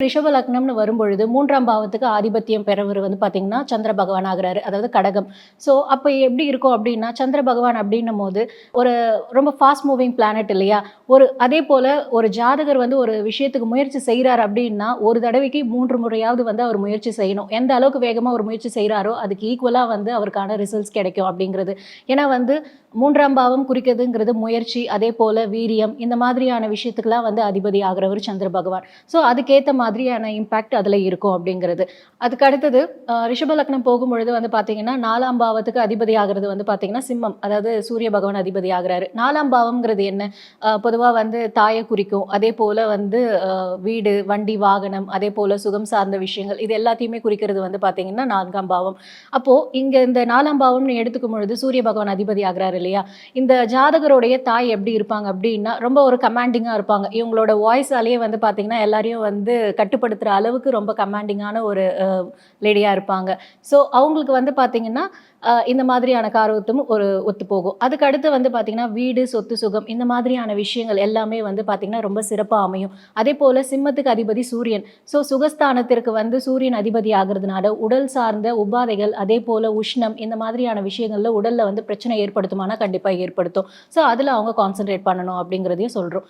ரிஷப லக்னம்னு வரும்பொழுது 3ஆம் பாவத்துக்கு ஆதிபத்தியம் பெறவர் வந்து பார்த்தீங்கன்னா, சந்திர பகவான் ஆகுறாரு. அதாவது கடகம். ஸோ அப்ப எப்படி இருக்கும் அப்படின்னா, சந்திர பகவான் அப்படின்னும்போது, ஒரு ரொம்ப ஃபாஸ்ட் மூவிங் பிளானட் இல்லையா? அதேபோல ஒரு ஜாதகர் வந்து ஒரு விஷயத்துக்கு முயற்சி செய்றாரு அப்படின்னா, ஒரு தடவைக்கு 3 முறையாவது வந்து அவர் முயற்சி செய்யணும். எந்த அளவுக்கு வேகமா ஒரு முயற்சி செய்றாரோ, அதுக்கு ஈக்குவலா வந்து அவருக்கான ரிசல்ட்ஸ் கிடைக்கும் அப்படிங்கிறது. ஏன்னா வந்து 3ஆம் பாவம் குறிக்கிறதுங்கிறது முயற்சி, அதேபோல வீரியம் இந்த மாதிரியான விஷயத்துக்கெல்லாம் வந்து அதிபதி ஆகுறவர் சந்திர பகவான். ஸோ அதுக்கேத்த மாதிரியான இம்பாக்ட் அதில இருக்கும் அப்படிங்கிறது. அதுக்கு அடுத்தது ரிஷப லக்னம் போகும்பொழுது வந்து பார்த்தீங்கன்னா, 4ஆம் பாவத்துக்கு அதிபதி ஆகுறது வந்து பார்த்தீங்கன்னா, சிம்மம். அதாவது சூரிய பகவான் அதிபதி ஆகுறாரு. 4ஆம் பாவம்ங்கிறது என்ன? பொதுவா வந்து தாய குறிக்கும். அதேபோல வந்து வீடு, வண்டி, வாகனம், அதேபோல சுகம் சார்ந்த விஷயங்கள் இது எல்லாத்தையுமே குறிக்கிறது வந்து பார்த்தீங்கன்னா, 4ஆம் பாவம். அப்போ இங்க இந்த 4ஆம் பாவம்னு எடுத்துக்கும் பொழுது சூரிய பகவான் அதிபதி ஆகுறாரு இல்லையா? இந்த ஜாதகருடைய தாய் எப்படி இருப்பாங்க அப்படின்னா, ரொம்ப ஒரு கமாண்டிங்கா இருப்பாங்க. இவங்களோட வாய்ஸாலேயே வந்து பார்த்தீங்கன்னா, எல்லாரையும் வந்து கட்டுப்படுத்துற அளவுக்கு ரொம்ப கமாண்டிங்கான ஒரு லேடியா இருப்பாங்க. ஸோ அவங்களுக்கு வந்து பார்த்தீங்கன்னா, இந்த மாதிரியான காரகத்துவம் ஒரு ஒத்துப்போகும். அதுக்கு அடுத்து வந்து பார்த்தீங்கன்னா, வீடு, சொத்து, சுகம் இந்த மாதிரியான விஷயங்கள் எல்லாமே வந்து பார்த்தீங்கன்னா, ரொம்ப சிறப்பா அமையும். அதேபோல சிம்மத்துக்கு அதிபதி சூரியன். ஸோ சுகஸ்தானத்திற்கு வந்து சூரியன் அதிபதி ஆகுறதுனால, உடல் சார்ந்த உபாதைகள், அதேபோல உஷ்ணம் இந்த மாதிரியான விஷயங்கள்ல உடல்ல வந்து பிரச்சனை ஏற்படுத்துமானா, கண்டிப்பா ஏற்படுத்தும். ஸோ அதில அவங்க கான்சன்ட்ரேட் பண்ணணும் அப்படிங்கிறதையும் சொல்றோம்.